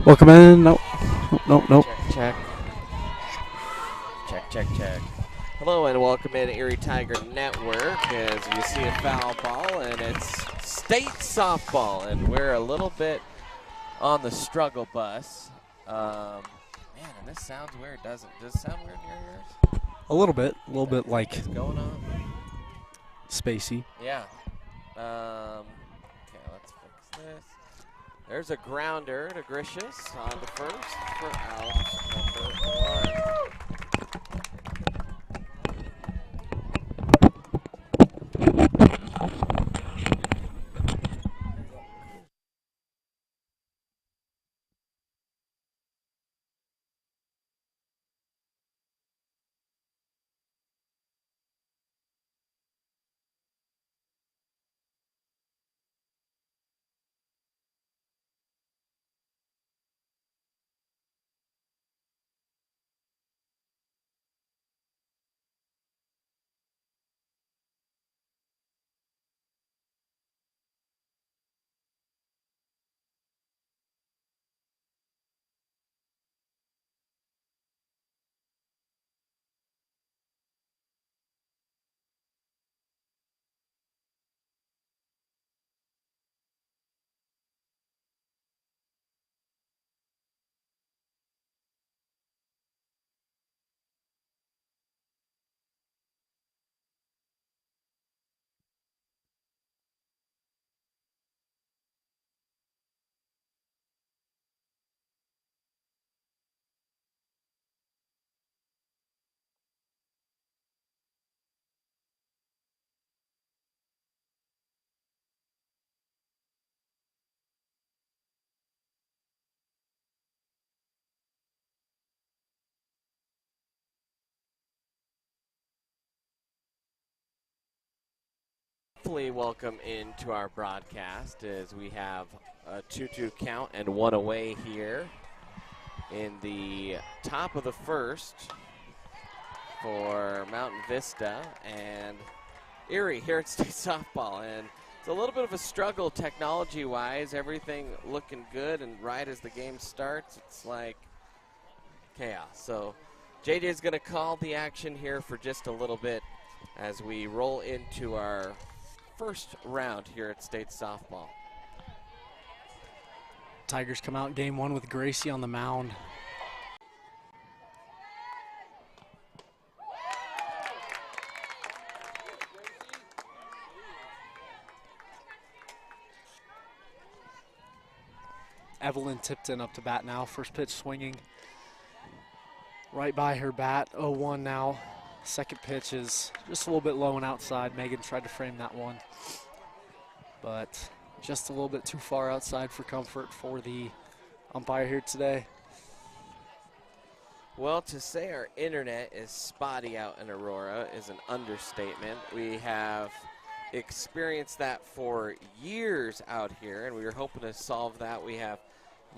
Welcome in. Nope. Nope. Nope. Check. Check. Hello and welcome in Erie Tiger Network as you see a foul ball and it's state softball and we're a little bit on the struggle bus. Man, and this sounds weird, doesn't it? Does it sound weird in your ears? A little bit like What's going on? spacey. Yeah. Okay, let's fix this. There's a grounder to Gracious on the first for out number 1. Hopefully welcome into our broadcast as we have a 2-2 count and 1 away here in the top of the first for Mountain Vista and Erie here at State Softball. And it's a little bit of a struggle technology-wise. Everything looking good, and right as the game starts, it's like chaos. So JJ is going to call the action here for just a little bit as we roll into our first round here at State Softball. Tigers come out game 1 with Gracie on the mound. Evelyn Tipton up to bat now. First pitch swinging right by her bat. 0-1 now. Second pitch is just a little bit low and outside. Megan tried to frame that one, but just a little bit too far outside for comfort for the umpire here today. Well, to say our internet is spotty out in Aurora is an understatement. We have experienced that for years out here, and we were hoping to solve that. We have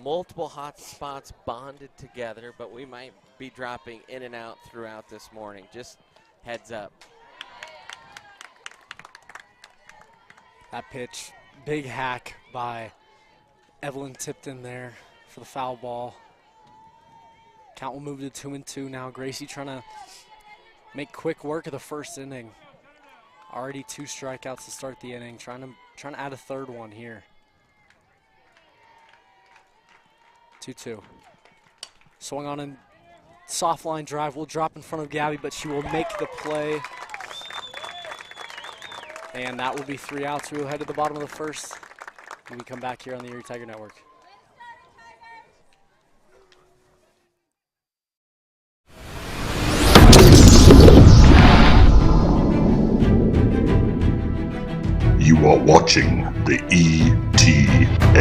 multiple hot spots bonded together, but we might be dropping in and out throughout this morning. Just heads up. That pitch, big hack by Evelyn Tipton there for the foul ball. Count will move to 2-2 now. Gracie trying to make quick work of the first inning. Already 2 strikeouts to start the inning. Trying to add a third one here. 2-2. Swung on a soft line drive. Will drop in front of Gabby, but she will make the play. And that will be 3 outs. We will head to the bottom of the first when we come back here on the Erie Tiger Network. You are watching the ETN.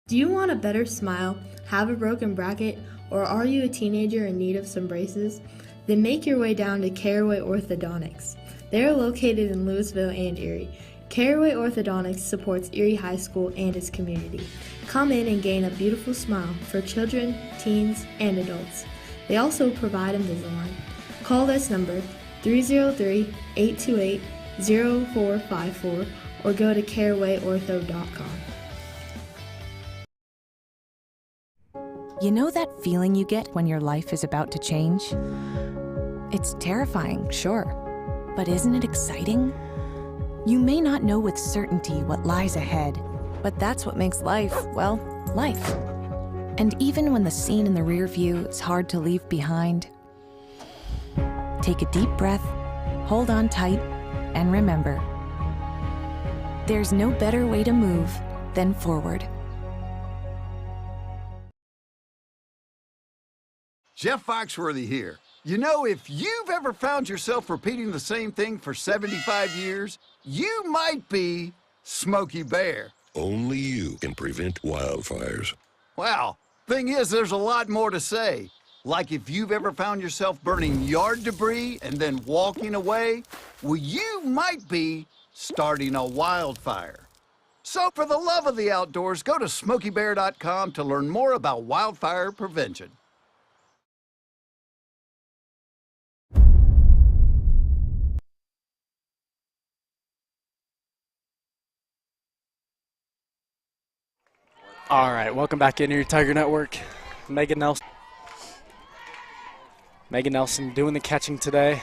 Do you want a better smile, have a broken bracket, or are you a teenager in need of some braces? Then make your way down to Caraway Orthodontics. They are located in Louisville and Erie. Caraway Orthodontics supports Erie High School and its community. Come in and gain a beautiful smile for children, teens, and adults. They also provide Invisalign. Call this number 303-828-0454 or go to carawayortho.com. You know that feeling you get when your life is about to change? It's terrifying, sure, but isn't it exciting? You may not know with certainty what lies ahead, but that's what makes life, well, life. And even when the scene in the rear view is hard to leave behind, take a deep breath, hold on tight, and remember, there's no better way to move than forward. Jeff Foxworthy here. You know, if you've ever found yourself repeating the same thing for 75 years, you might be Smokey Bear. Only you can prevent wildfires. Well, thing is, there's a lot more to say. Like if you've ever found yourself burning yard debris and then walking away, well, you might be starting a wildfire. So for the love of the outdoors, go to SmokeyBear.com to learn more about wildfire prevention. All right, welcome back into your Tiger Network. Megan Nelson doing the catching today.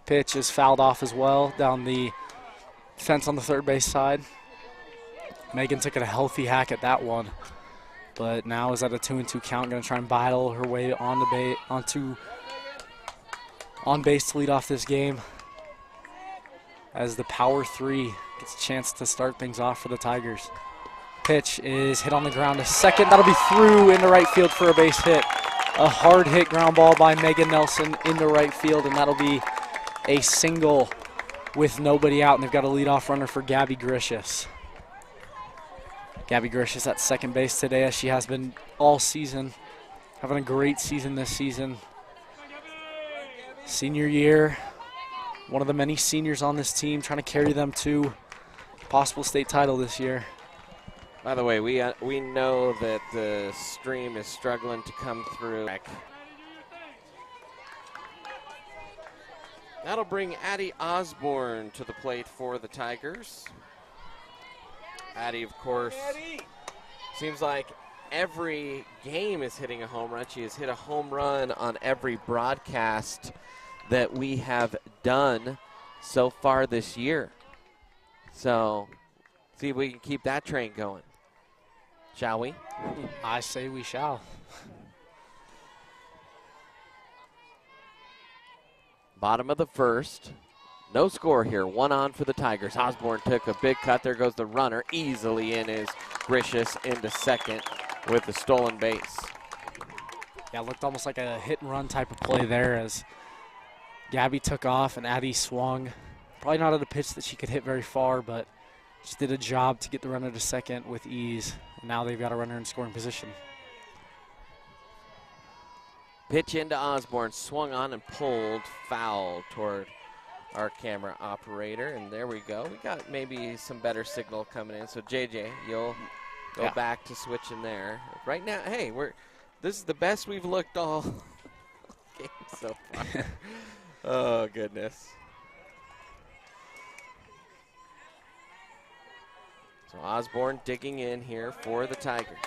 Pitch is fouled off as well down the fence on the third base side. Megan took a healthy hack at that one, but now is at a 2-2 count. Going to try and battle her way on base to lead off this game, as the power 3 gets a chance to start things off for the Tigers. Pitch is hit on the ground to second. That'll be through into right field for a base hit. A hard hit ground ball by Megan Nelson into right field, and that'll be a single with nobody out, and they've got a leadoff runner for Gabby Gricius. Gabby Gricius at second base today, as she has been all season, having a great season this season. Senior year, one of the many seniors on this team, trying to carry them to possible state title this year. By the way, we know that the stream is struggling to come through. That'll bring Addie Osborne to the plate for the Tigers. Addie, of course, seems like every game is hitting a home run. She has hit a home run on every broadcast that we have done so far this year. So, see if we can keep that train going. Shall we? I say we shall. Bottom of the first. No score here. 1 on for the Tigers. Osborne took a big cut. There goes the runner. Easily in is Gricius into second with the stolen base. Yeah, it looked almost like a hit and run type of play there, as Gabby took off and Addie swung. Probably not at a pitch that she could hit very far, but just did a job to get the runner to second with ease. And now they've got a runner in scoring position. Pitch into Osborne, swung on and pulled foul toward our camera operator. And there we go. We got maybe some better signal coming in. So JJ, you'll go back to switching there. Right now, hey, this is the best we've looked all game so far. Oh goodness. So Osborne digging in here for the Tigers.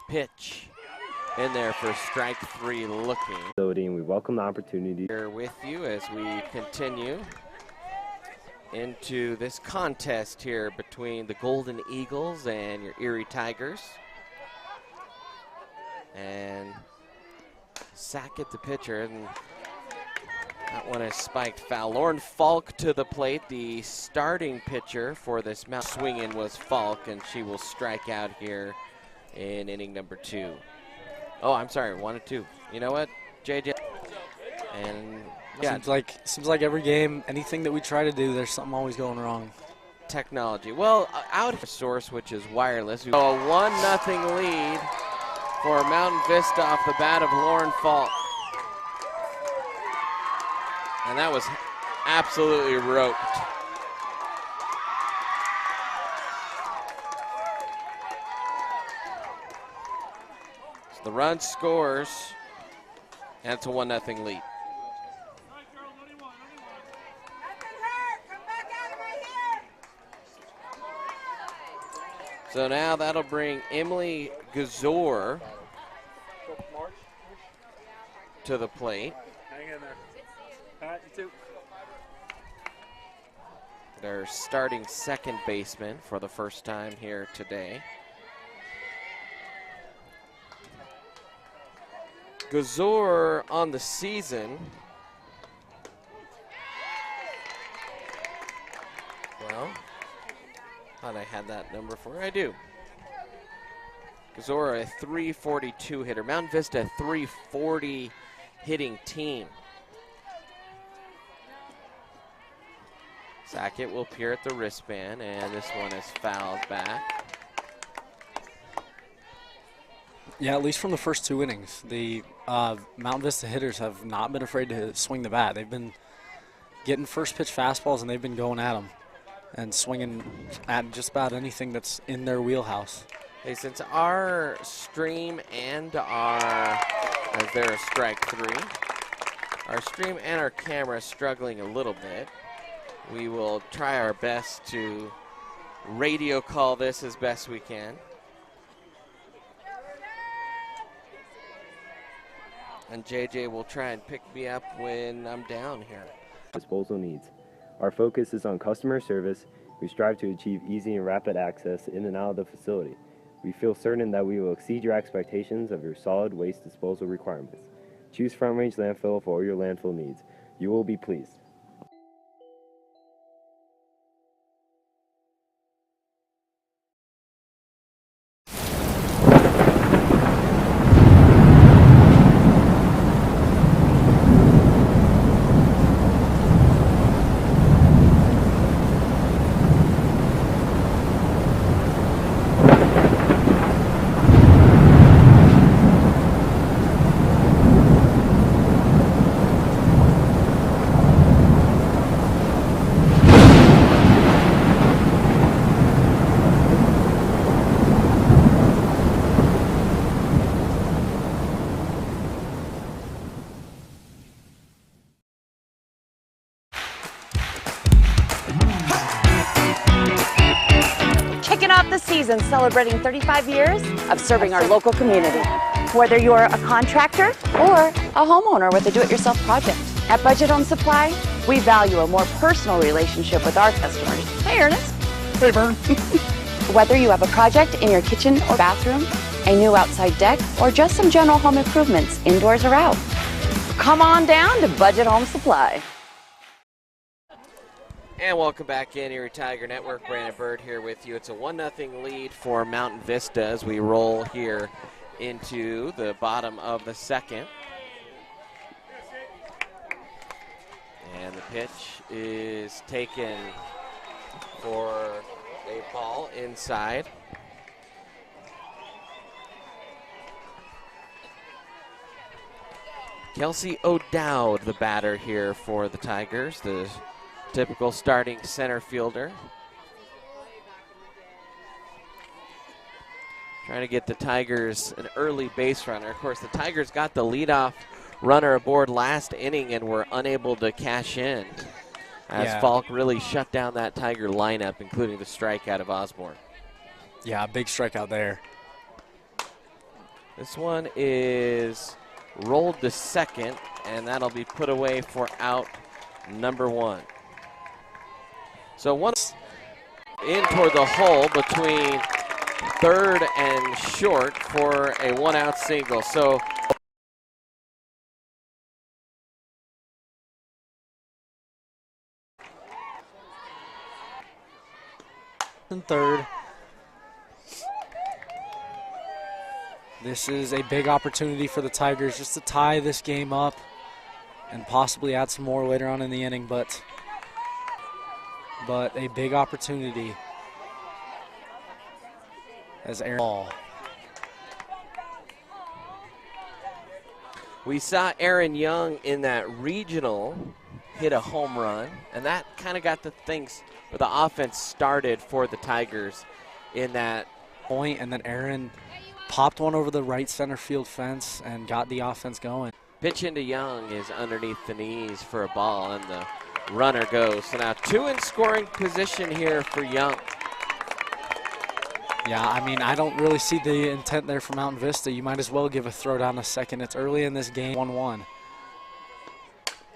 Pitch in there for strike 3 looking. We welcome the opportunity. Here with you as we continue into this contest here between the Golden Eagles and your Erie Tigers. And Sackett, the pitcher, and that one is spiked foul. Lauren Falk to the plate, the starting pitcher for this mount. Swinging was Falk, and she will strike out here in inning number 2. Oh, I'm sorry, 1 and 2. You know what, JJ? And yeah, seems like every game, anything that we try to do, there's something always going wrong. Technology. Well, out of source, which is wireless. A 1-0 lead for Mountain Vista off the bat of Lauren Falk. And that was absolutely roped. So the run scores, and it's a 1-0 lead. So now that'll bring Emily Gazor to the plate. Hang in there. Pat, you too. Their starting second baseman for the first time here today. Gazor on the season. Well, thought I had that number for her. I do. Gazor, a 342 hitter. Mountain Vista, a 340 hitting team. Sackett will peer at the wristband, and this one is fouled back. Yeah, at least from the first 2 innings, the Mountain Vista hitters have not been afraid to swing the bat. They've been getting first pitch fastballs, and they've been going at them and swinging at just about anything that's in their wheelhouse. Hey, since our stream and is there a strike 3? Our stream and our camera is struggling a little bit. We will try our best to radio call this as best we can. And JJ will try and pick me up when I'm down here. Disposal needs. Our focus is on customer service. We strive to achieve easy and rapid access in and out of the facility. We feel certain that we will exceed your expectations of your solid waste disposal requirements. Choose Front Range Landfill for all your landfill needs. You will be pleased. Kicking off the season celebrating 35 years of serving our local community. Whether you're a contractor or a homeowner with a do-it-yourself project. At Budget Home Supply, we value a more personal relationship with our customers. Hey, Ernest. Hey, Vern. Whether you have a project in your kitchen or bathroom, a new outside deck, or just some general home improvements, indoors or out, come on down to Budget Home Supply. And welcome back in, Erie Tiger Network. Brandon Bird here with you. It's a 1-0 lead for Mountain Vista as we roll here into the bottom of the second. And the pitch is taken for a ball inside. Kelsey O'Dowd, the batter here for the Tigers, the typical starting center fielder. Trying to get the Tigers an early base runner. Of course, the Tigers got the leadoff runner aboard last inning and were unable to cash in as Falk really shut down that Tiger lineup, including the strikeout of Osborne. Yeah, big strikeout there. This one is rolled to second, and that'll be put away for out number 1. So one in toward the hole between third and short for a 1-out single. So and third. This is a big opportunity for the Tigers just to tie this game up and possibly add some more later on in the inning, but a big opportunity as Aaron ball. We saw Aaron Young in that regional hit a home run, and that kind of got the things, or the offense started for the Tigers in that point, and then Aaron popped one over the right center field fence and got the offense going. Pitch into Young is underneath the knees for a ball, and the runner goes. So now 2 in scoring position here for Young. Yeah, I mean, I don't really see the intent there for Mountain Vista. You might as well give a throw down to second. It's early in this game, 1-1.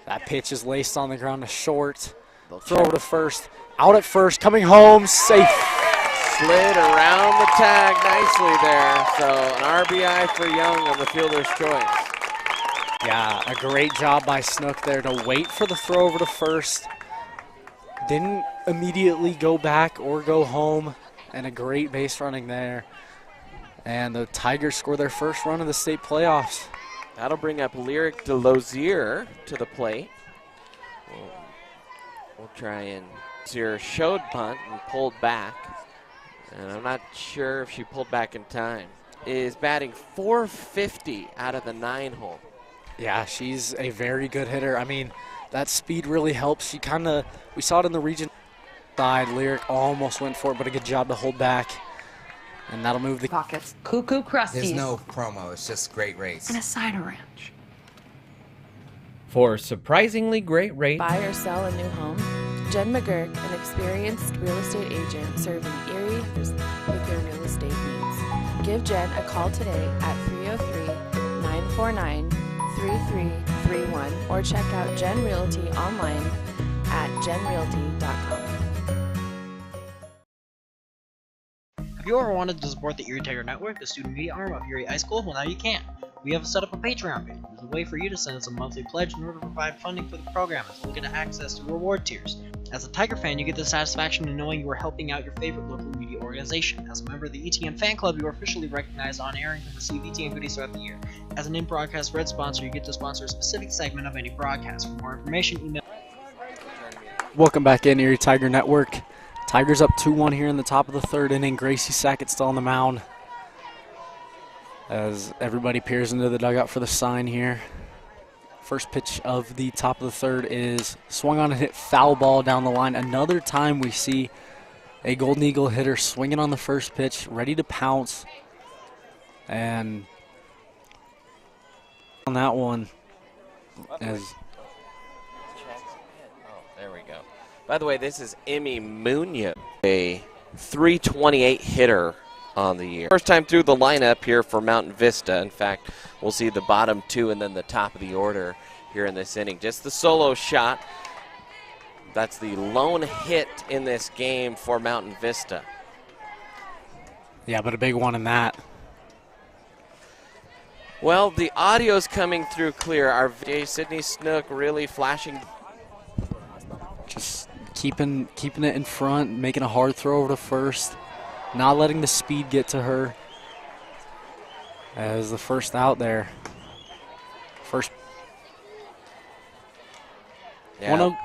That pitch is laced on the ground to short. Throw over to first. Out at first, coming home, safe. Slid around the tag nicely there. So an RBI for Young on the fielder's choice. Yeah, a great job by Snook there to wait for the throw over to first. Didn't immediately go back or go home, and a great base running there. And the Tigers score their first run of the state playoffs. That'll bring up Lyric de Lozier to the plate. We'll try and Lozier showed punt and pulled back. And I'm not sure if she pulled back in time. Is batting .450 out of the 9-hole. Yeah, she's a very good hitter. I mean, that speed really helps. She kind of, we saw it in the region side. Lyric almost went for it, but a good job to hold back. And that'll move the pockets. Cuckoo Crusties. There's no promo, it's just great rates. And a cider ranch. For surprisingly great rates. Buy or sell a new home? Jen McGurk, an experienced real estate agent serving Erie with your real estate needs. Give Jen a call today at 303-949-3331 or check out Jen Realty online at jenrealty.com. Have you ever wanted to support the Erie Tiger Network, the student media arm of Erie High School? Well, now you can. We have set up a Patreon page. It's a way for you to send us a monthly pledge in order to provide funding for the program, as well as get access to reward tiers. As a Tiger fan, you get the satisfaction of knowing you are helping out your favorite local media organization. As a member of the ETN fan club, you are officially recognized on air and can receive ETN goodies throughout the year. As an in-broadcast red sponsor, you get to sponsor a specific segment of any broadcast. For more information, email. Welcome back in, Erie Tiger Network. Tigers up 2-1 here in the top of the third inning. Gracie Sackett still on the mound as everybody peers into the dugout for the sign here. First pitch of the top of the third is swung on and hit foul ball down the line. Another time we see a Golden Eagle hitter swinging on the first pitch, ready to pounce. And on that one, as there we go. By the way, this is Emmy Munoz, a .328 hitter on the year. First time through the lineup here for Mountain Vista. In fact, we'll see the bottom two and then the top of the order here in this inning. Just the solo shot. That's the lone hit in this game for Mountain Vista. Yeah, but a big one in that. Well, the audio's coming through clear. Our Sydney Snook really flashing. Just keeping it in front, making a hard throw over to first, not letting the speed get to her. As the first out there. First. Yeah. 1-0.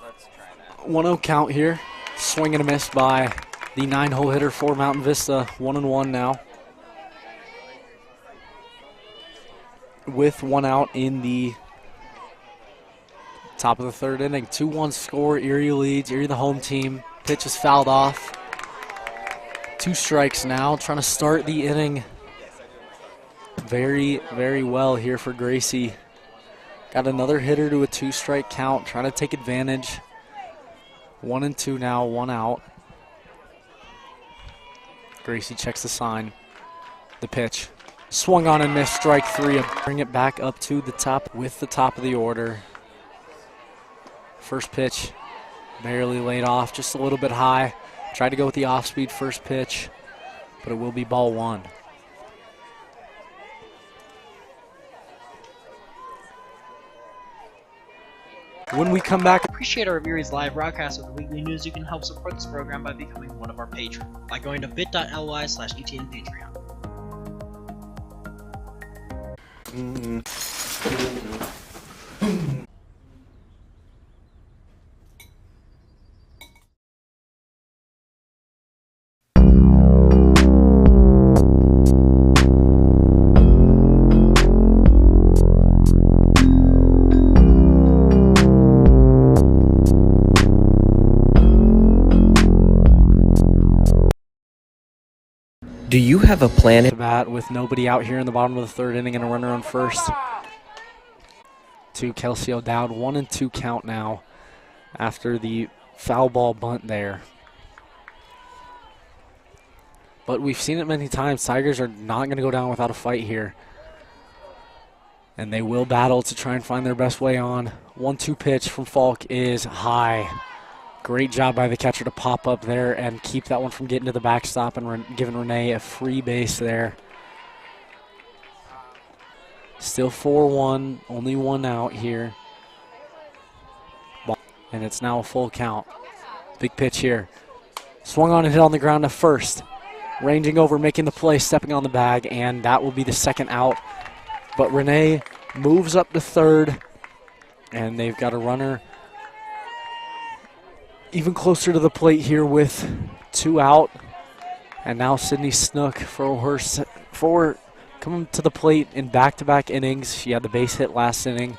Let's try that. 1-0 count here. Swing and a miss by the 9-hole hitter for Mountain Vista. 1-1 now. With one out in the top of the third inning. 2-1 score. Erie leads. Erie the home team. Pitch is fouled off. 2 strikes now. Trying to start the inning very, very well here for Gracie. Got another hitter to a 2-strike count. Trying to take advantage. 1-2 now. 1 out. Gracie checks the sign. The pitch. Swung on and missed. Strike 3. Bring it back up to the top with the top of the order. First pitch, barely laid off, just a little bit high. Tried to go with the off-speed first pitch, but it will be ball 1. When we come back, Appreciate our Erie's live broadcast with the weekly news. You can help support this program by becoming one of our patrons by going to bit.ly/ETN Patreon. Do you have a plan? To bat with nobody out here in the bottom of the third inning and a runner on first. To Kelsey O'Dowd, 1-2 count now after the foul ball bunt there. But we've seen it many times. Tigers are not going to go down without a fight here. And they will battle to try and find their best way on. 1-2 pitch from Falk is high. Great job by the catcher to pop up there and keep that one from getting to the backstop and giving Renee a free base there. Still 4-1, only one out here. And it's now a full count. Big pitch here. Swung on and hit on the ground to first. Ranging over, making the play, stepping on the bag, and that will be the second out. But Renee moves up to third, and they've got a runner even closer to the plate here with 2 out. And now Sydney Snook for coming to the plate in back-to-back innings. She had the base hit last inning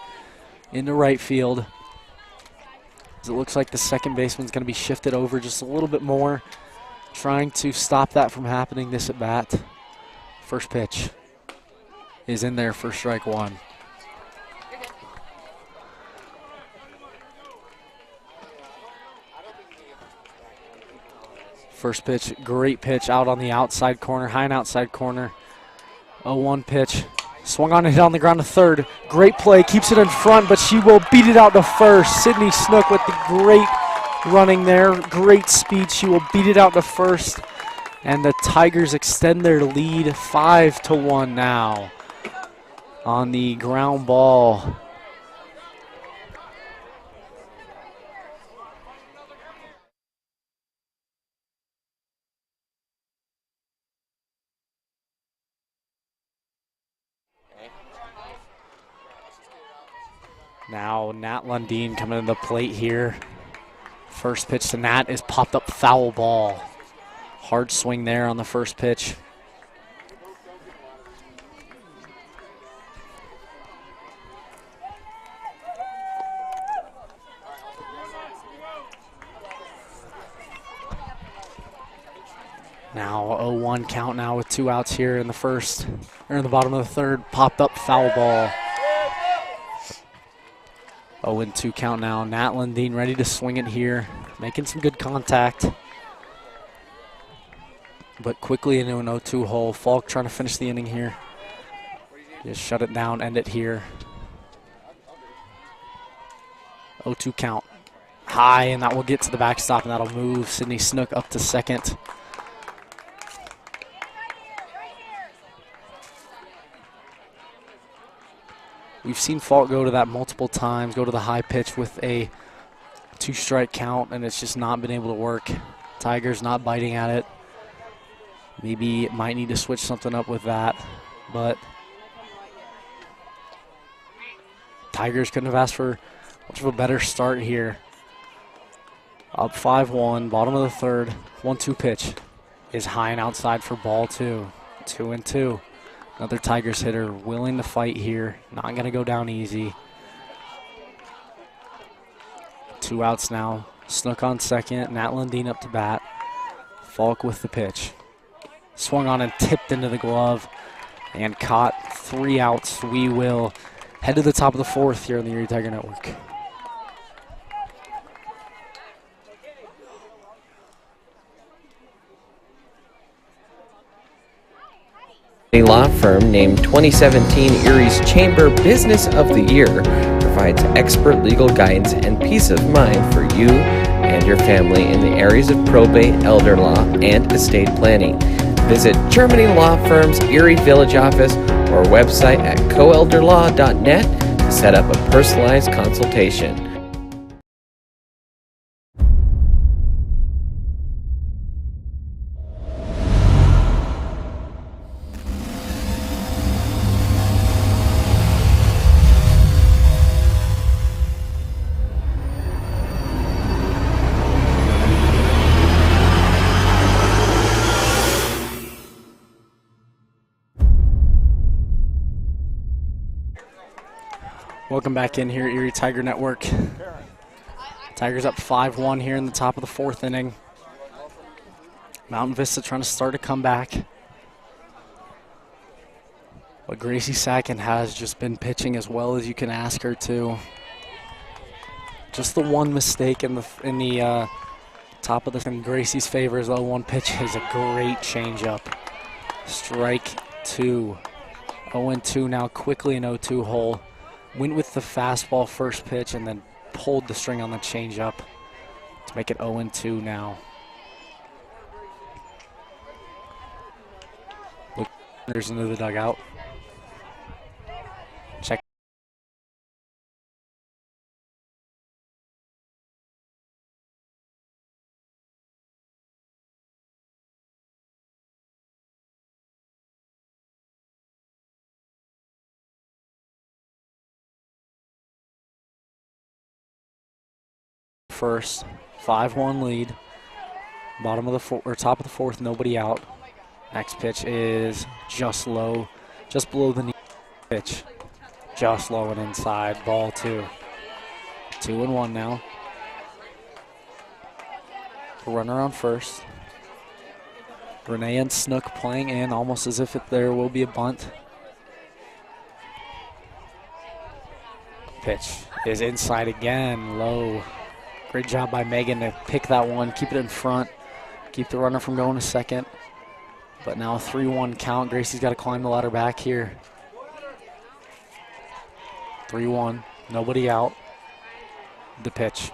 into right field. It looks like the second baseman's going to be shifted over just a little bit more, trying to stop that from happening this at bat. First pitch is in there for strike one. First pitch, great pitch out on the outside corner, high and outside corner. 0-1 pitch. Swung on and hit on the ground to third. Great play, keeps it in front, but she will beat it out to first. Sydney Snook with the great running there, great speed. She will beat it out to first, and the Tigers extend their lead 5-1 now on the ground ball. Now Nat Lundeen coming to the plate here. First pitch to Nat is popped up foul ball. Hard swing there on the first pitch. Now 0-1 count now with 2 outs here in the first, or in the bottom of the third. Popped up foul ball. 0-2 count now. Nat Lundeen ready to swing it here, making some good contact, but quickly into an 0-2 hole. Falk trying to finish the inning here. Just shut it down, end it here. 0-2 count. High, and that will get to the backstop, and that'll move Sydney Snook up to second. We've seen Falk go to that multiple times, go to the high pitch with a 2-strike count, and it's just not been able to work. Tigers not biting at it. Maybe might need to switch something up with that, but Tigers couldn't have asked for much of a better start here. Up 5-1, bottom of the third. 1-2 pitch is high and outside for ball 2. 2-2. Another Tigers hitter willing to fight here. Not going to go down easy. 2 outs now. Snook on second. Nat Lundeen up to bat. Falk with the pitch. Swung on and tipped into the glove and caught. 3 outs. We will head to the top of the fourth here on the Erie Tiger Network. A law firm named 2017 Erie's Chamber Business of the Year provides expert legal guidance and peace of mind for you and your family in the areas of probate, elder law, and estate planning. Visit Germany Law Firm's Erie Village office or website at coelderlaw.net to set up a personalized consultation. Welcome back in here, Erie Tiger Network. Tigers up 5-1 here in the top of the fourth inning. Mountain Vista trying to start a comeback. But Gracie Sacken has just been pitching as well as you can ask her to. Just the one mistake in the top of in Gracie's favor is the 0-1 pitch is a great changeup. Strike 2. 0-2 now, quickly an 0-2 hole. Went with the fastball first pitch and then pulled the string on the changeup to make it 0-2 now. Look, there's into the dugout. Check. First, 5-1 lead. Bottom of the top of the fourth, nobody out. Next pitch is just low, just below the knee pitch. Just low and inside, ball 2. 2-1 now. Runner on first. Renee and Snook playing in almost as if there will be a bunt. Pitch is inside again, low. Great job by Megan to pick that one, keep it in front, keep the runner from going to second. But now a 3-1 count. Gracie's got to climb the ladder back here. 3-1, nobody out. The pitch.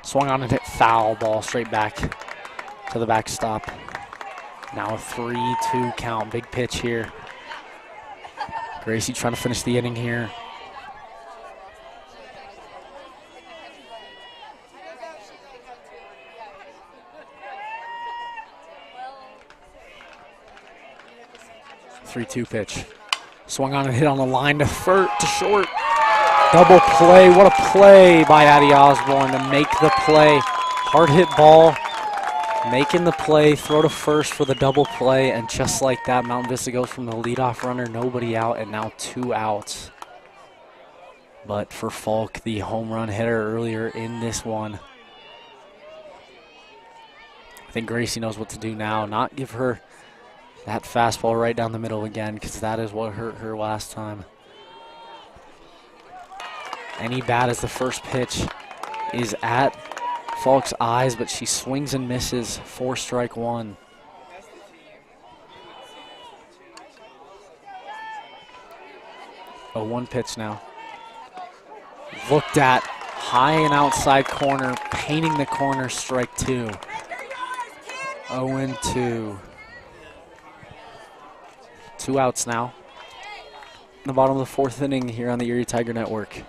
Swung on and hit foul, ball straight back to the backstop. Now a 3-2 count, big pitch here. Gracie trying to finish the inning here. Three-two pitch. Swung on and hit on the line to short. Double play. What a play by Addie Osborne to make the play. Hard hit ball. Making the play. Throw to first for the double play. And just like that, Mountain Vista goes from the leadoff runner, nobody out, and now 2 outs. But for Falk, the home run hitter earlier in this one, I think Gracie knows what to do now. Not give her that fastball right down the middle again, because that is what hurt her last time. Any bat as the first pitch is at Falk's eyes, but she swings and misses for strike 1. A 1 pitch now. Looked at high and outside corner, painting the corner, strike 2. 0-2. 2 outs now. In the bottom of the fourth inning here on the Erie Tiger Network.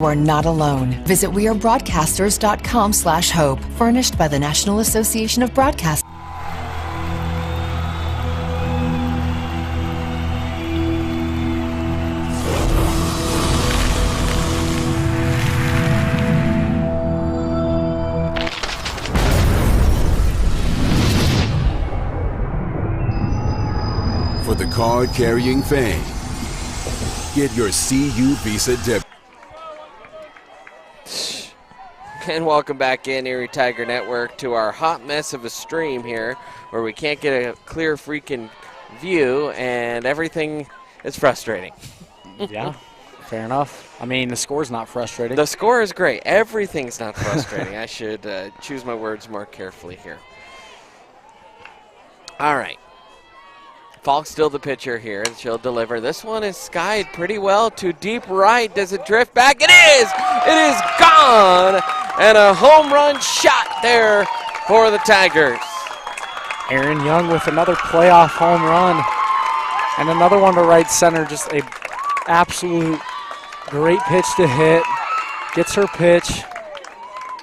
We're not alone. Visit wearebroadcasters.com/hope. Furnished by the National Association of Broadcasters. For the card-carrying fan, get your CU Visa debit. And welcome back in, Erie Tiger Network, to our hot mess of a stream here where we can't get a clear freaking view and everything is frustrating. Yeah, fair enough. I mean, the score's not frustrating. The score is great. Everything's not frustrating. I should choose my words more carefully here. All right. Falk's still the pitcher here. She'll deliver. This one is skied pretty well to deep right. Does it drift back? It is! It is gone! And a home run shot there for the Tigers. Aaron Young with another playoff home run. And another one to right center. Just a absolute great pitch to hit. Gets her pitch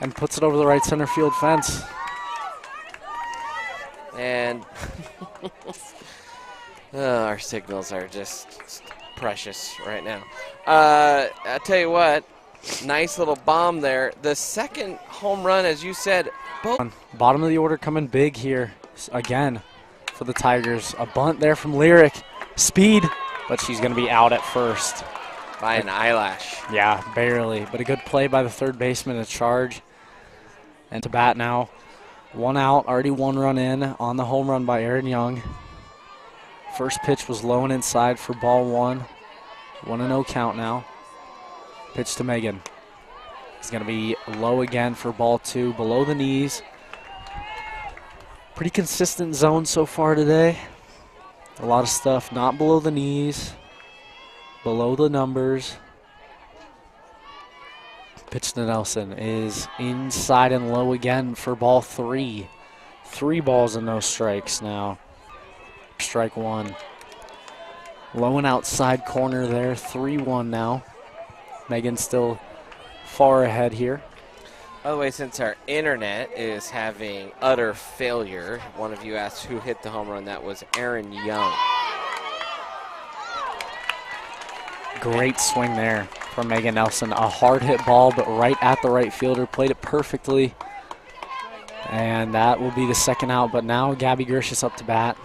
and puts it over the right center field fence. And our signals are just precious right now. I tell you what, nice little bomb there. The second home run, as you said, both. Bottom of the order coming big here again for the Tigers. A bunt there from Lyric. Speed, but she's going to be out at first. By an eyelash. Yeah, barely. But a good play by the third baseman, a charge. And to bat now. 1 out, already 1 run in on the home run by Aaron Young. First pitch was low and inside for ball 1. 1-0 count now. Pitch to Megan. It's going to be low again for ball 2, below the knees. Pretty consistent zone so far today. A lot of stuff not below the knees, below the numbers. Pitch to Nelson is inside and low again for ball 3. 3 balls and no strikes now. Strike 1. Low and outside corner there, 3-1 now. Megan still far ahead here. By the way, since our internet is having utter failure, one of you asked who hit the home run. That was Aaron Young. Great swing there from Megan Nelson. A hard hit ball, but right at the right fielder. Played it perfectly. And that will be the second out, but now Gabby Grishis up to bat.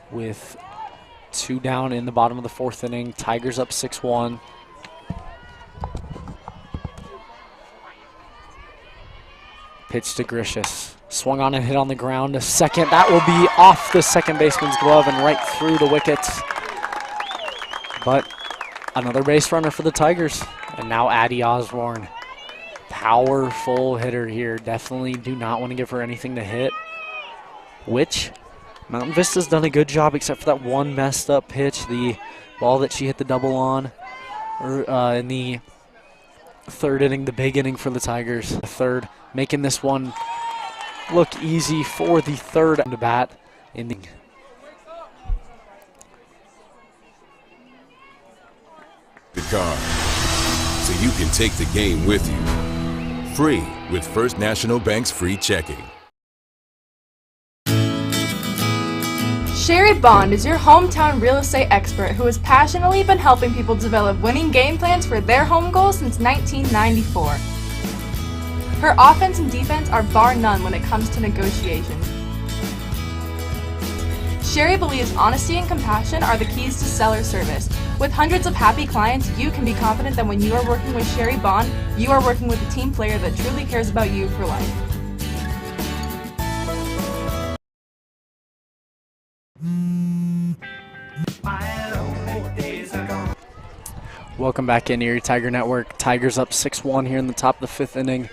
With 2 down in the bottom of the 4th inning. Tigers up 6-1. Pitch to Grishis. Swung on and hit on the ground. A second. That will be off the second baseman's glove and right through the wickets. But another base runner for the Tigers. And now Addie Osborne. Powerful hitter here. Definitely do not want to give her anything to hit. Which Mountain Vista's done a good job except for that one messed up pitch, the ball that she hit the double on in the 3rd inning, the big inning for the Tigers. The 3rd, making this one look easy for the 3rd to bat in the card, so you can take the game with you. Free with First National Bank's free checking. Sherry Bond is your hometown real estate expert who has passionately been helping people develop winning game plans for their home goals since 1994. Her offense and defense are bar none when it comes to negotiation. Sherry believes honesty and compassion are the keys to seller service. With hundreds of happy clients, you can be confident that when you are working with Sherry Bond, you are working with a team player that truly cares about you for life. Welcome back in Erie Tiger Network. Tigers up 6-1 here in the top of the 5th inning.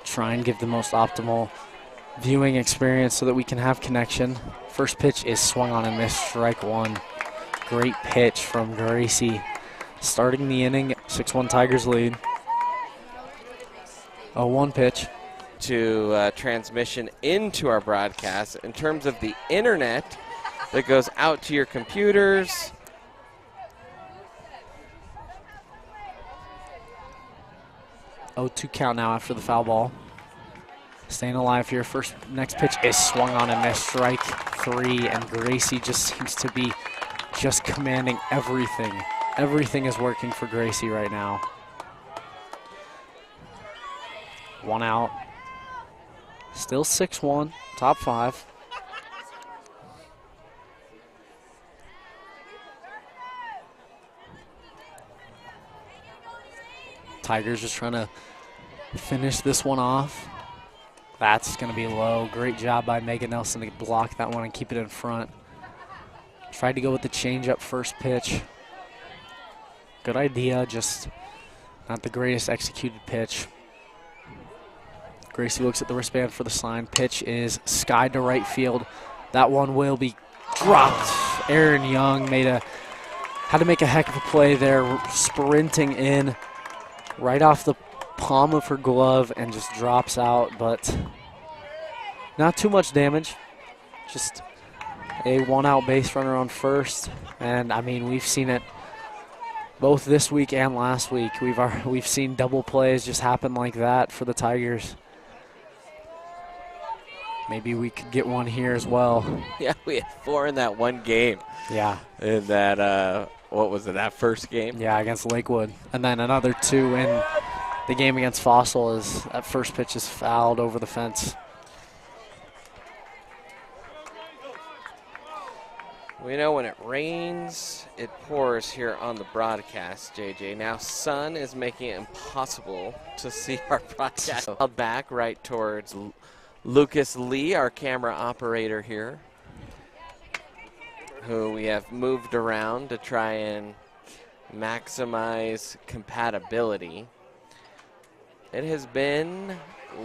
Try and give the most optimal viewing experience so that we can have connection. First pitch is swung on and missed, strike 1. Great pitch from Gracie. Starting the inning, 6-1 Tigers lead. 0-1 pitch. To transmission into our broadcast in terms of the internet that goes out to your computers. Oh, 2 count now after the foul ball. Staying alive here. Next pitch is swung on and missed, strike 3, and Gracie just seems to be just commanding everything. Everything is working for Gracie right now. 1 out. Still 6-1, top 5. Tigers just trying to finish this one off. That's going to be low. Great job by Megan Nelson to block that one and keep it in front. Tried to go with the changeup first pitch. Good idea, just not the greatest executed pitch. Gracie looks at the wristband for the sign. Pitch is skied to right field. That one will be dropped. Aaron Young had to make a heck of a play there, sprinting in right off the palm of her glove and just drops out, but not too much damage. Just a 1-out base runner on first. And I mean, we've seen it both this week and last week. We've seen double plays just happen like that for the Tigers. Maybe we could get one here as well. Yeah, we had 4 in that one game. Yeah. In that, what was it, that first game? Yeah, against Lakewood. And then another 2 in the game against Fossil as that first pitch is fouled over the fence. We know when it rains, it pours here on the broadcast, JJ. Now sun is making it impossible to see our broadcast. Held back right towards Lucas Lee, our camera operator here, who we have moved around to try and maximize compatibility. It has been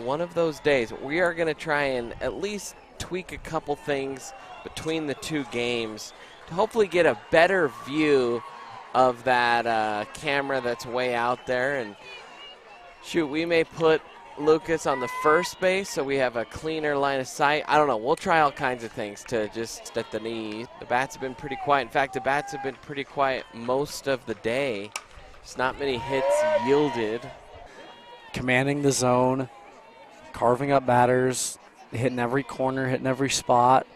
one of those days. We are going to try and at least tweak a couple things between the two games to hopefully get a better view of that camera that's way out there. And shoot, we may put Lucas on the first base so we have a cleaner line of sight. I don't know. We'll try all kinds of things to just at the knee. The bats have been pretty quiet. In fact, the bats have been pretty quiet most of the day. There's not many hits yielded. Commanding the zone, carving up batters, hitting every corner, hitting every spot,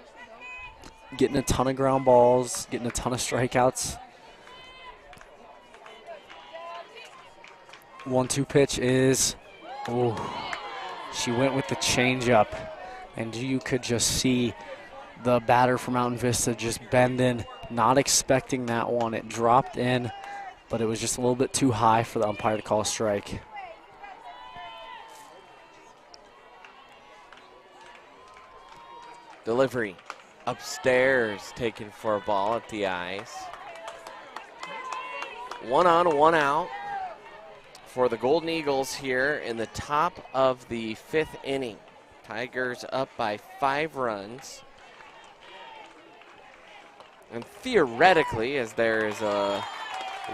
getting a ton of ground balls, getting a ton of strikeouts. 1-2 pitch is, oh, she went with the changeup, and you could just see the batter from Mountain Vista just bending, not expecting that one. It dropped in, but it was just a little bit too high for the umpire to call a strike. Delivery upstairs, taken for a ball at the eyes. 1 on, 1 out for the Golden Eagles here in the top of the 5th inning. Tigers up by 5 runs. And theoretically, as there is a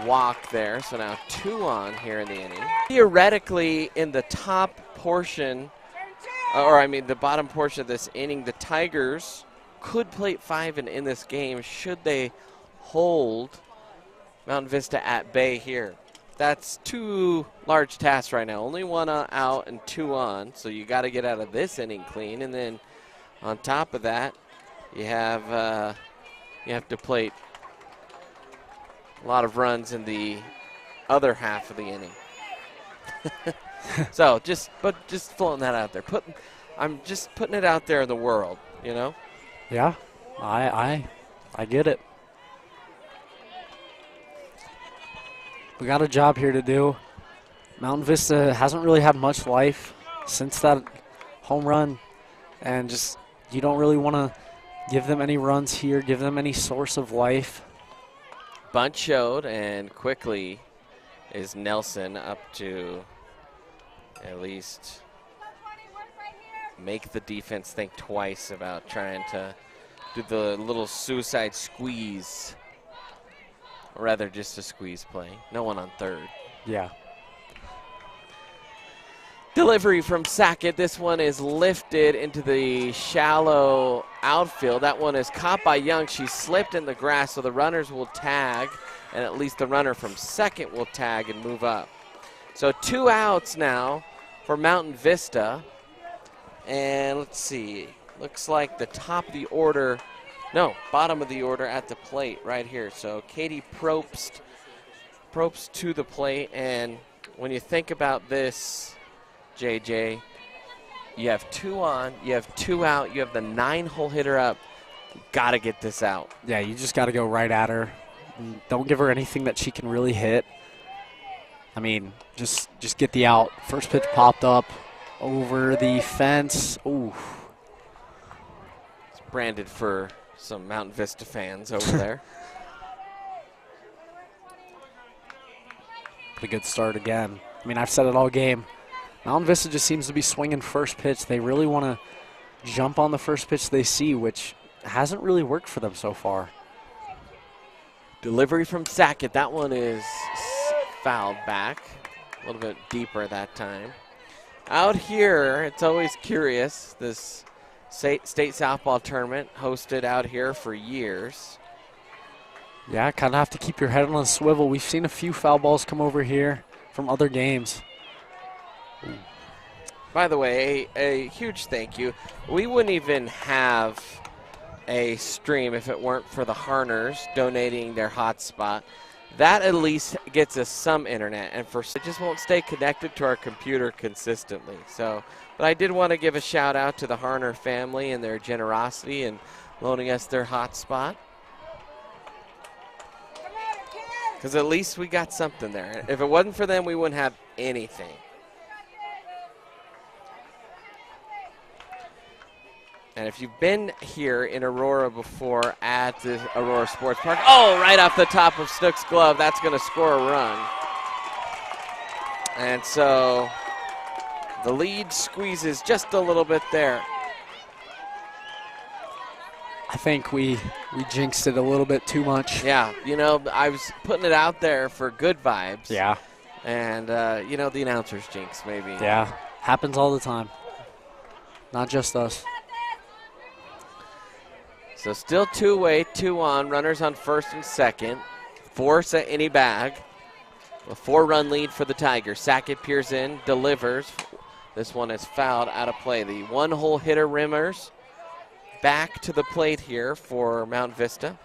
walk there, so now 2 on here in the inning. Theoretically, in the top portion, the bottom portion of this inning, the Tigers could plate 5 and in this game should they hold Mountain Vista at bay here. That's 2 large tasks right now. Only 1 out and 2 on, so you got to get out of this inning clean. And then on top of that, you have to plate a lot of runs in the other half of the inning. So just floating that out there. I'm just putting it out there in the world, you know? Yeah, I get it. We got a job here to do. Mountain Vista hasn't really had much life since that home run, and just you don't really want to give them any runs here, give them any source of life. Bunt showed, and quickly is Nelson up to at least make the defense think twice about trying to do the little suicide squeeze, or rather just a squeeze play. No one on third. Yeah. Delivery from Sackett. This one is lifted into the shallow outfield. That one is caught by Young. She slipped in the grass, so the runners will tag, and at least the runner from second will tag and move up. So 2 outs now for Mountain Vista. And let's see. Looks like the top of the order, no, bottom of the order at the plate right here. So Katie Probst to the plate. And when you think about this, JJ, you have 2 on, you have 2 out, you have the 9-hole hitter up. Got to get this out. Yeah, you just got to go right at her. Don't give her anything that she can really hit. I mean, just get the out. First pitch popped up over the fence. Ooh. It's branded for some Mountain Vista fans over there. A good start again. I mean, I've said it all game. Mountain Vista just seems to be swinging first pitch. They really want to jump on the first pitch they see, which hasn't really worked for them so far. Delivery from Sackett. That one is fouled back. A little bit deeper that time. Out here, it's always curious. This state softball tournament hosted out here for years. Yeah, kind of have to keep your head on a swivel. We've seen a few foul balls come over here from other games. Ooh. By the way, a huge thank you. We wouldn't even have a stream if it weren't for the Harners donating their hotspot. That at least gets us some internet, and it just won't stay connected to our computer consistently. So, but I did want to give a shout out to the Harner family and their generosity in loaning us their hotspot. Because at least we got something there. If it wasn't for them, we wouldn't have anything. And if you've been here in Aurora before at the Aurora Sports Park, oh, right off the top of Snook's glove, that's going to score a run. And so the lead squeezes just a little bit there. I think we jinxed it a little bit too much. Yeah, you know, I was putting it out there for good vibes. Yeah. And, you know, the announcers jinx maybe. Yeah, happens all the time. Not just us. So still 2 away, 2 on, runners on first and second. Force at any bag. A 4-run lead for the Tigers. Sackett peers in, delivers. This one is fouled out of play. The one-hole hitter Rimmers back to the plate here for Mount Vista.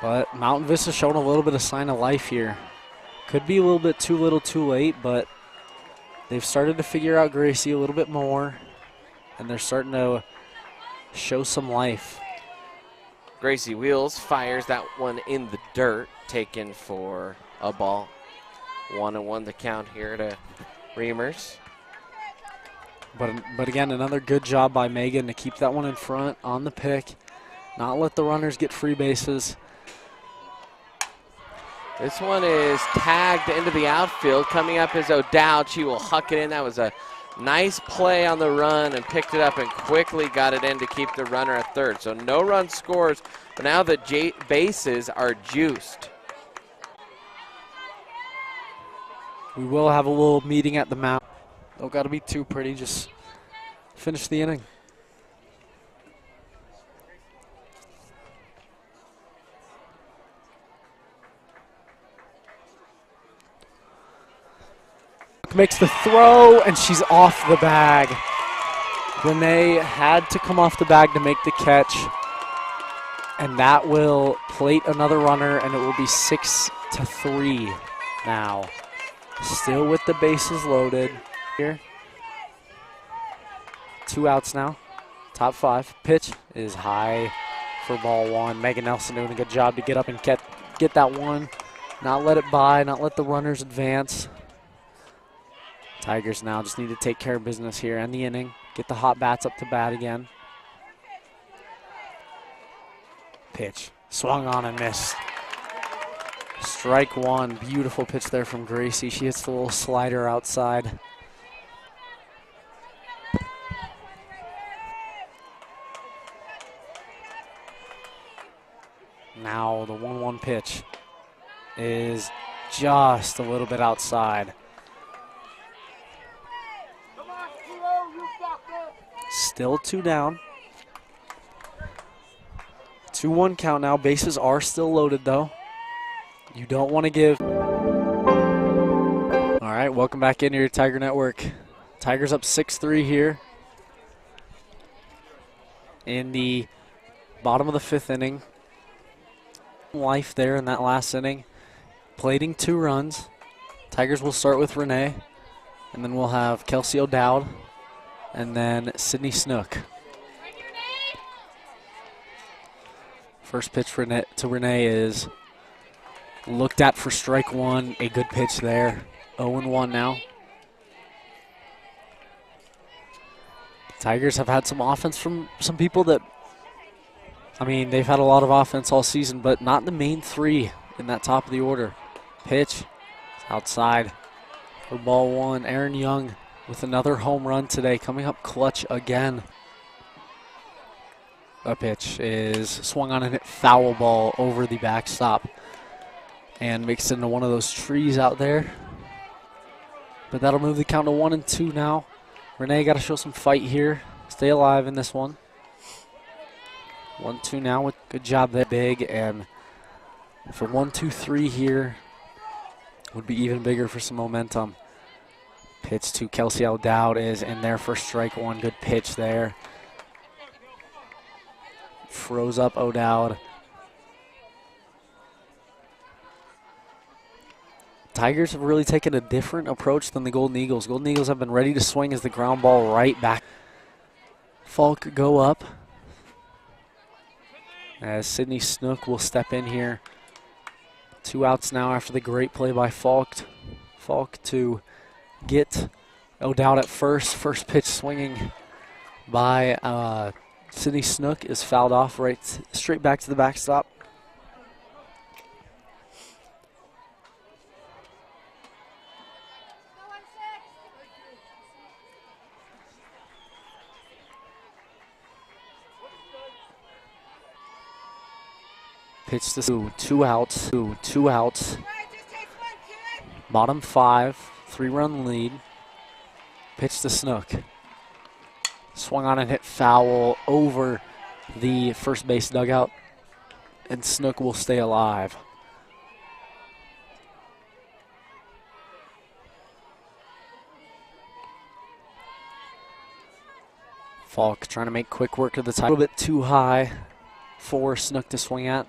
But Mountain Vista's showing a little bit of sign of life here. Could be a little bit too little too late, but they've started to figure out Gracie a little bit more, and they're starting to show some life. Gracie Wheels fires that one in the dirt, taken for a ball. 1-1 the count here to Reamers. But again, another good job by Megan to keep that one in front on the pick, not let the runners get free bases. This one is tagged into the outfield. Coming up is O'Dowd. She will huck it in. That was a nice play on the run and picked it up and quickly got it in to keep the runner at third. So no run scores, but now the bases are juiced. We will have a little meeting at the mound. Don't got to be too pretty, just finish the inning. Makes the throw, and she's off the bag. Renee had to come off the bag to make the catch, and that will plate another runner, and it will be 6-3 now. Still with the bases loaded here. 2 outs now. Top 5. Pitch is high for ball 1. Megan Nelson doing a good job to get up and get that one. Not let it by, not let the runners advance. Tigers now just need to take care of business here in the inning. Get the hot bats up to bat again. Pitch. Swung on and missed. Strike 1. Beautiful pitch there from Gracie. She hits the little slider outside. Now the 1-1 pitch is just a little bit outside. Still 2 down. 2-1 count now. Bases are still loaded though. You don't want to give. All right, welcome back into your Tiger Network. Tigers up 6-3 here in the bottom of the 5th inning. Life there in that last inning. Plating 2 runs. Tigers will start with Renee, and then we'll have Kelsey O'Dowd, and then Sydney Snook. First pitch to Renee is looked at for strike 1. A good pitch there. 0-1 now. Tigers have had some offense from some people that, I mean, they've had a lot of offense all season, but not the main 3 in that top of the order. Pitch outside for ball 1. Aaron Young with another home run today, coming up clutch again. A pitch is swung on and hit foul ball over the backstop and mixed into one of those trees out there. But that'll move the count to 1-2 now. Renee got to show some fight here. Stay alive in this one. 1-2 now with good job there. Big, and for 1-2-3 here would be even bigger for some momentum. Pitch to Kelsey O'Dowd is in there for strike 1. Good pitch there. Froze up O'Dowd. Tigers have really taken a different approach than the Golden Eagles. Golden Eagles have been ready to swing as the ground ball right back. Falk go up. as Sydney Snook will step in here. 2 outs now after the great play by Falk. Falk to get O'Dowd at first. First pitch swinging by Sydney Snook is fouled off straight back to the backstop. Pitch to 2 outs. 2 outs. Bottom 5, 3-run lead. Pitch to Snook. Swung on and hit foul over the first base dugout, and Snook will stay alive. Falk trying to make quick work of the tie. A little bit too high for Snook to swing at.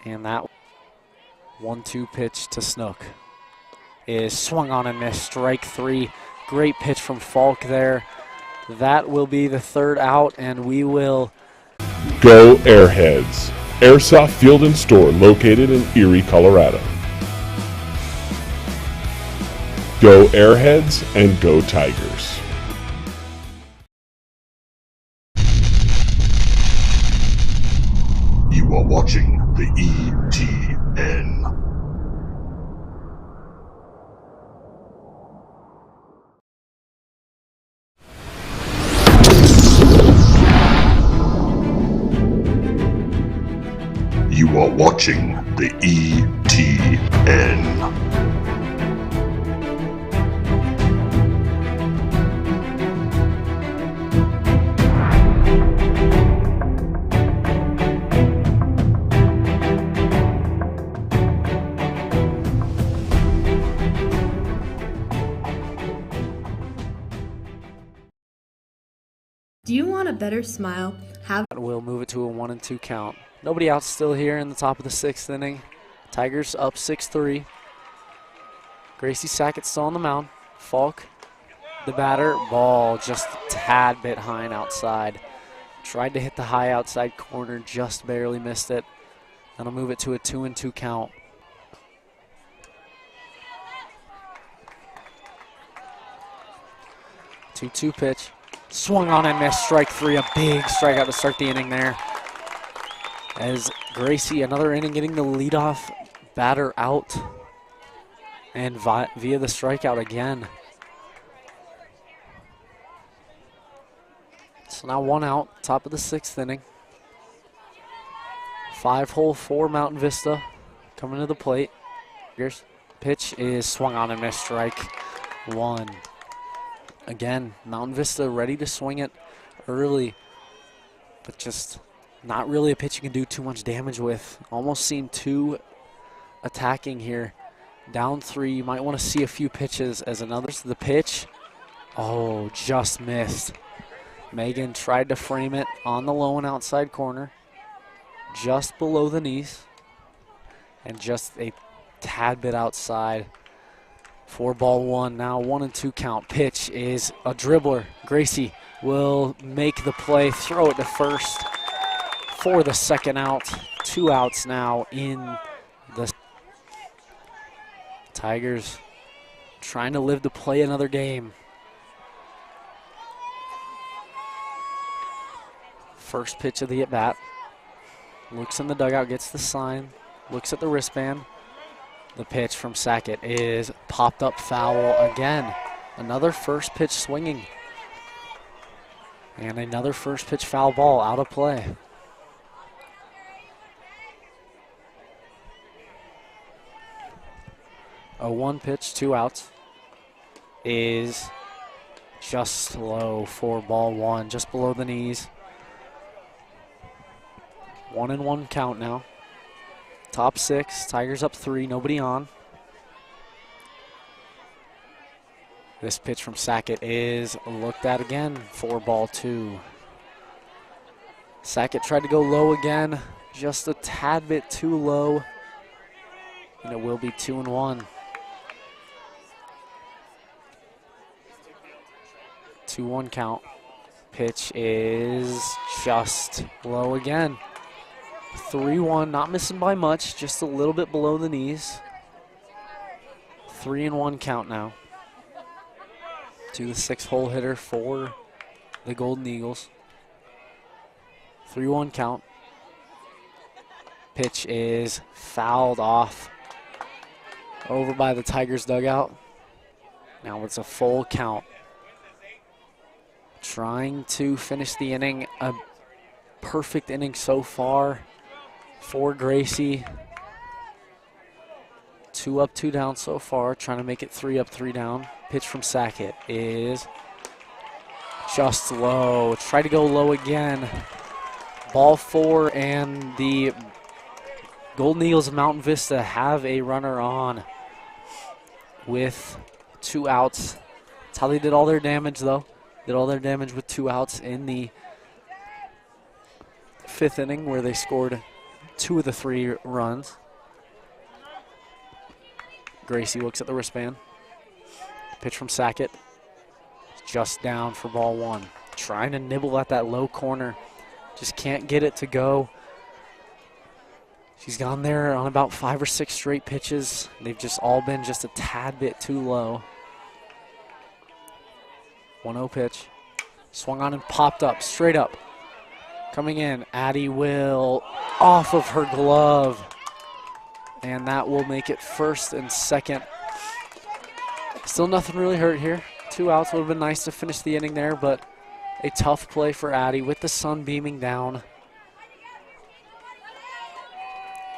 And that 1-2 pitch to Snook is swung on and missed. Strike 3. Great pitch from Falk there. That will be the 3rd out, and we will go Airheads. Airsoft Field and Store located in Erie, Colorado. Go Airheads and go Tigers. You are watching the ETN. You are watching the ETN. Do you want a better smile? We'll move it to a 1-2 count. Nobody out still here in the top of the 6th inning. Tigers up 6-3. Gracie Sackett still on the mound. Falk, the batter, ball just a tad bit high and outside. Tried to hit the high outside corner, just barely missed it. That'll move it to a 2-2 count. Two pitch. Swung on and missed. Strike 3, a big strikeout to start the inning there. As Gracie, another inning, getting the leadoff batter out. And via the strikeout again. So now 1 out, top of the 6th inning. 5-hole for Mountain Vista coming to the plate. Here's pitch is swung on and missed. Strike 1. Again, Mountain Vista ready to swing it early, but just not really a pitch you can do too much damage with. Almost seem too attacking here. Down 3, you might want to see a few pitches as another. The pitch, oh, just missed. Megan tried to frame it on the low and outside corner, just below the knees, and just a tad bit outside. 4-1, now 1-2 count. Pitch is a dribbler. Gracie will make the play, throw it to first for the 2nd out. 2 outs now in the Tigers trying to live to play another game. First pitch of the at-bat. Looks in the dugout, gets the sign, looks at the wristband. The pitch from Sackett is popped up foul again. Another first pitch swinging. And another first pitch foul ball out of play. A 1 pitch, 2 outs is just low for ball 1, just below the knees. 1-1 count now. Top 6, Tigers up 3, nobody on. This pitch from Sackett is looked at again for ball 2. Sackett tried to go low again, just a tad bit too low, and it will be 2-1. 2-1 count. Pitch is just low again. 3-1, not missing by much, just a little bit below the knees. 3-1 count now to the 6-hole hitter for the Golden Eagles. 3-1 count. Pitch is fouled off over by the Tigers dugout. Now it's a full count. Trying to finish the inning, a perfect inning so far for Gracie. 2 up, 2 down so far, trying to make it 3 up, 3 down. Pitch from Sackett is just low. Try to go low again. Ball 4, and the Golden Eagles of Mountain Vista have a runner on with 2 outs. That's how they did all their damage, though. Did all their damage with 2 outs in the 5th inning, where they scored 2 of the 3 runs. Gracie looks at the wristband. Pitch from Sackett. Just down for ball 1. Trying to nibble at that low corner. Just can't get it to go. She's gone there on about 5 or 6 straight pitches. They've just all been just a tad bit too low. 1-0 pitch. Swung on and popped up, straight up. Coming in, Addie will off of her glove. And that will make it 1st and 2nd. Still nothing really hurt here. 2 outs would have been nice to finish the inning there, but a tough play for Addie with the sun beaming down.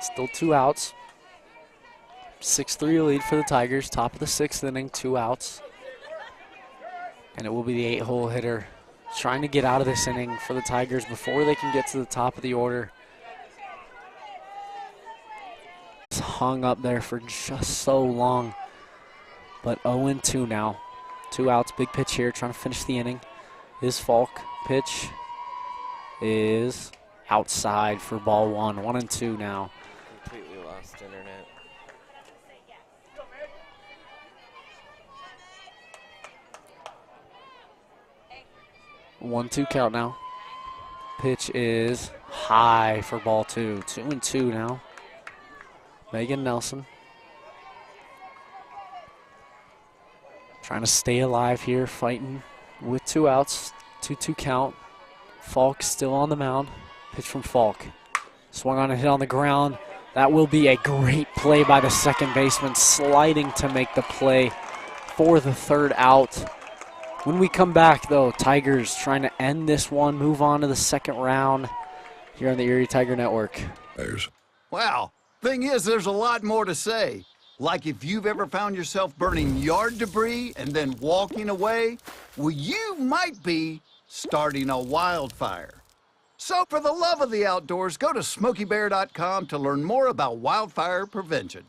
Still 2 outs. 6-3 lead for the Tigers. Top of the 6th inning, 2 outs. And it will be the 8-hole hitter trying to get out of this inning for the Tigers before they can get to the top of the order. It's hung up there for just so long. But 0-2 now. 2 outs, big pitch here, trying to finish the inning. Is Falk. Pitch is outside for ball 1. 1-2 now. Completely lost internet. One, 2 count now. Pitch is high for ball 2. 2-2 now. Megan Nelson trying to stay alive here, fighting with 2 outs. 2-2 count. Falk still on the mound. Pitch from Falk. Swung on and hit on the ground. That will be a great play by the second baseman, sliding to make the play for the 3rd out. When we come back, though, Tigers trying to end this one, move on to the 2nd round here on the Erie Tiger Network. Wow. Thing is, there's a lot more to say. Like if you've ever found yourself burning yard debris and then walking away, well, you might be starting a wildfire. So for the love of the outdoors, go to SmokeyBear.com to learn more about wildfire prevention.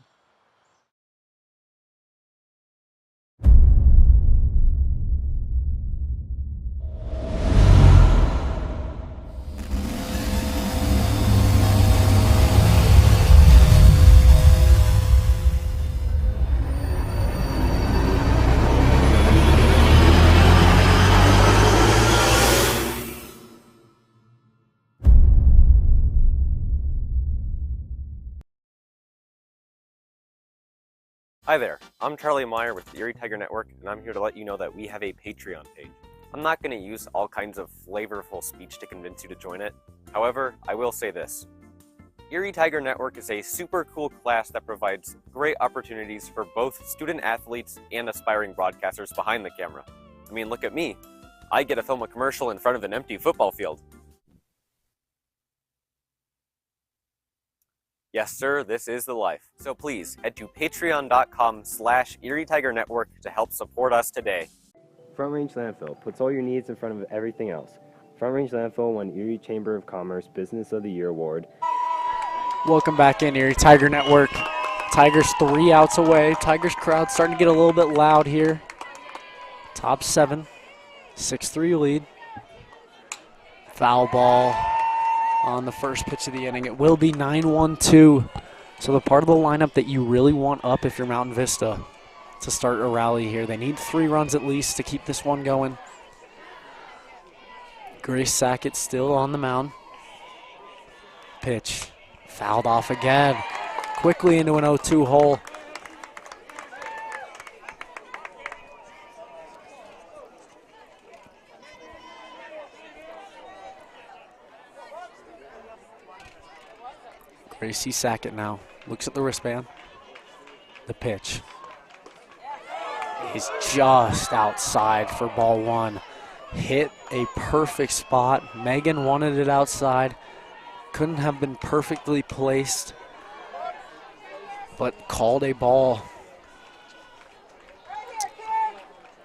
Hi there, I'm Charlie Meyer with the Erie Tiger Network, and I'm here to let you know that we have a Patreon page. I'm not going to use all kinds of flavorful speech to convince you to join it. However, I will say this. Erie Tiger Network is a super cool class that provides great opportunities for both student athletes and aspiring broadcasters behind the camera. I mean, look at me. I get to film a commercial in front of an empty football field. Yes, sir, this is the life. So please, head to patreon.com/Erie Tiger Network to help support us today. Front Range Landfill puts all your needs in front of everything else. Front Range Landfill won Erie Chamber of Commerce Business of the Year Award. Welcome back in, Erie Tiger Network. Tigers 3 outs away. Tigers crowd starting to get a little bit loud here. Top 7, 6-3 lead. Foul ball on the first pitch of the inning. It will be 9-1-2. So the part of the lineup that you really want up if you're Mountain Vista to start a rally here. They need 3 runs at least to keep this one going. Grace Sackett still on the mound. Pitch Fouled off again. Quickly into an 0-2 hole. Gracie Sackett now looks at the wristband. The pitch is just outside for ball one. Hit a perfect spot. Megan wanted it outside. Couldn't have been perfectly placed, but called a ball.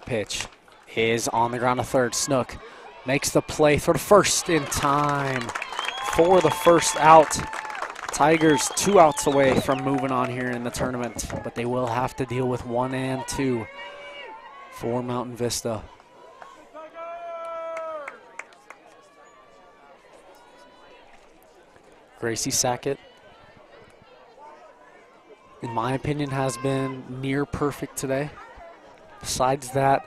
Pitch is on the ground to third. Snook makes the play for the first in time for the first out. Tigers 2 outs away from moving on here in the tournament, but they will have to deal with 1 and 2 for Mountain Vista. Gracie Sackett, in my opinion, has been near perfect today. Besides that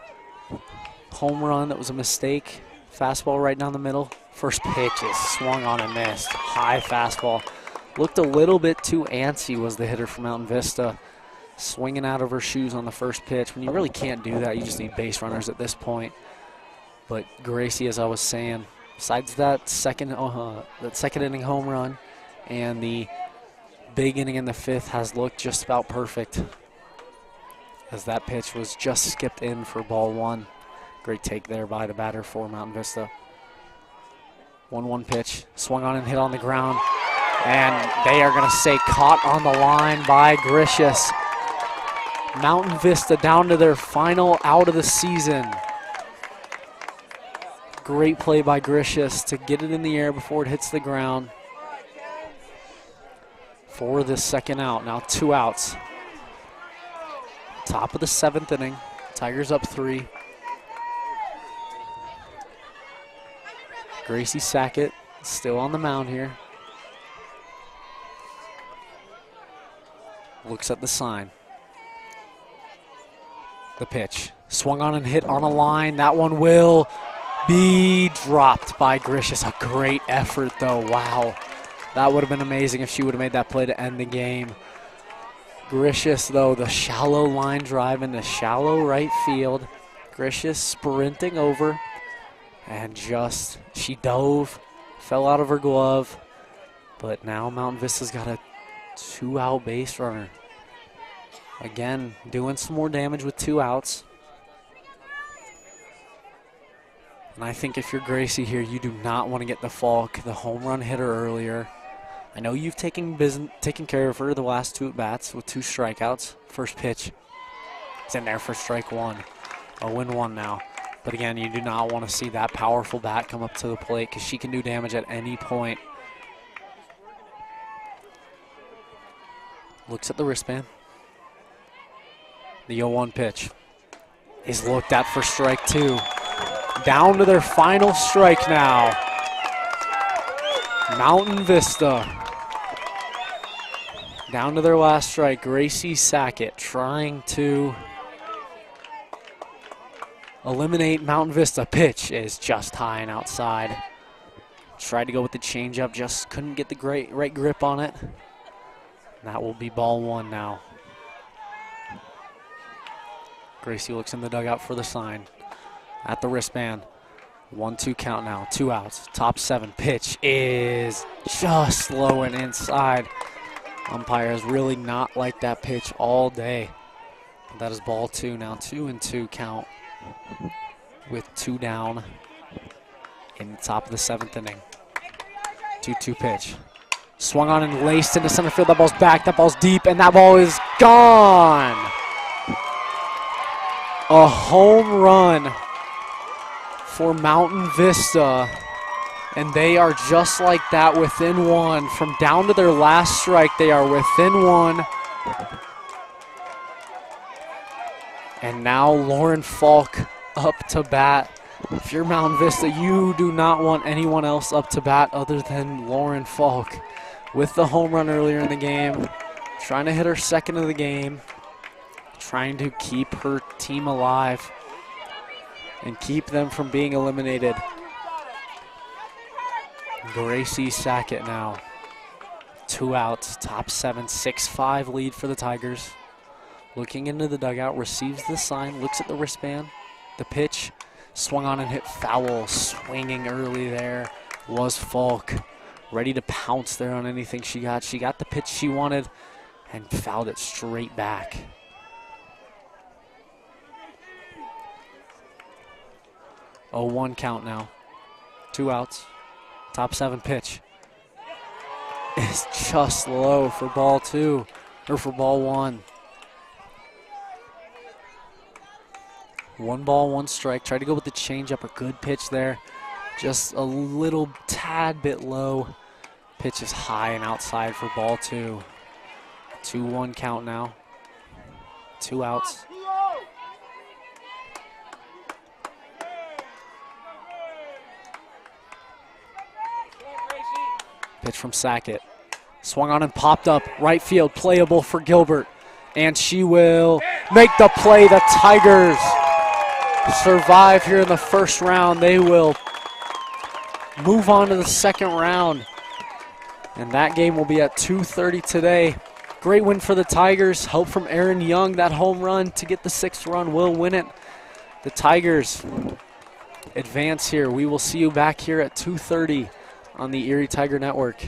home run that was a mistake, fastball right down the middle. First pitch is swung on and missed. High fastball. Looked a little bit too antsy, was the hitter from Mountain Vista. Swinging out of her shoes on the first pitch. When you really can't do that, you just need base runners at this point. But Gracie, as I was saying, besides that second inning home run and the big inning in the 5th, has looked just about perfect, as that pitch was just skipped in for ball one. Great take there by the batter for Mountain Vista. 1-1 pitch, swung on and hit on the ground. And they are going to say caught on the line by Gricius. Mountain Vista down to their final out of the season. Great play by Gricius to get it in the air before it hits the ground for the second out. Now 2 outs. Top of the 7th inning. Tigers up 3. Gracie Sackett still on the mound here. Looks at the sign. The pitch. Swung on and hit on a line. That one will be dropped by Gricius. A great effort, though. Wow. That would have been amazing if she would have made that play to end the game. Gricius, though, the shallow line drive into shallow right field. Gricius sprinting over. And she dove, fell out of her glove. But now Mountain Vista's got a 2-out base runner. Again, doing some more damage with 2 outs. And I think if you're Gracie here, you do not want to get the Falk, the home run hitter earlier. I know you've taken care of her the last 2 at-bats with 2 strikeouts. First pitch, it's in there for strike 1. 0-1 now. But again, you do not want to see that powerful bat come up to the plate because she can do damage at any point. Looks at the wristband. The 0-1 pitch is looked at for strike 2. Down to their final strike now. Mountain Vista. Down to their last strike. Gracie Sackett trying to eliminate Mountain Vista. Pitch is just high and outside. Tried to go with the changeup, just couldn't get the right grip on it. That will be ball one now. Gracie looks in the dugout for the sign. At the wristband. 1-2 count now. 2 outs. Top 7. Pitch is just low and inside. Umpire has really not liked that pitch all day. That is ball 2 now. 2-2 count with 2 down in the top of the 7th inning. 2-2 pitch. Swung on and laced into center field. That ball's back. That ball's deep, and that ball is gone. A home run for Mountain Vista, and they are just like that, within 1. From down to their last strike, they are within 1. And now Lauren Falk up to bat. If you're Mountain Vista, you do not want anyone else up to bat other than Lauren Falk. With the home run earlier in the game, trying to hit her 2nd of the game, trying to keep her team alive and keep them from being eliminated. Gracie Sackett now. 2 outs, top 7, 6-5 lead for the Tigers. Looking into the dugout, receives the sign, looks at the wristband. The pitch, swung on and hit foul. Swinging early there was Falk. Ready to pounce there on anything she got. She got the pitch she wanted and fouled it straight back. Oh, 1 count now. 2 outs. Top 7 pitch. It's just low for ball 2, or for ball 1. 1 ball, 1 strike. Tried to go with the changeup. A good pitch there. Just a little tad bit low. Pitch is high and outside for ball 2. 2-1 count now. 2 outs. Pitch from Sackett. Swung on and popped up. Right field, playable for Gilbert. And she will make the play. The Tigers survive here in the first round. They will move on to the second round. And that game will be at 2:30 today. Great win for the Tigers. Hope from Aaron Young, that home run to get the 6th run will win it. The Tigers advance here. We will see you back here at 2:30 on the Erie Tiger Network.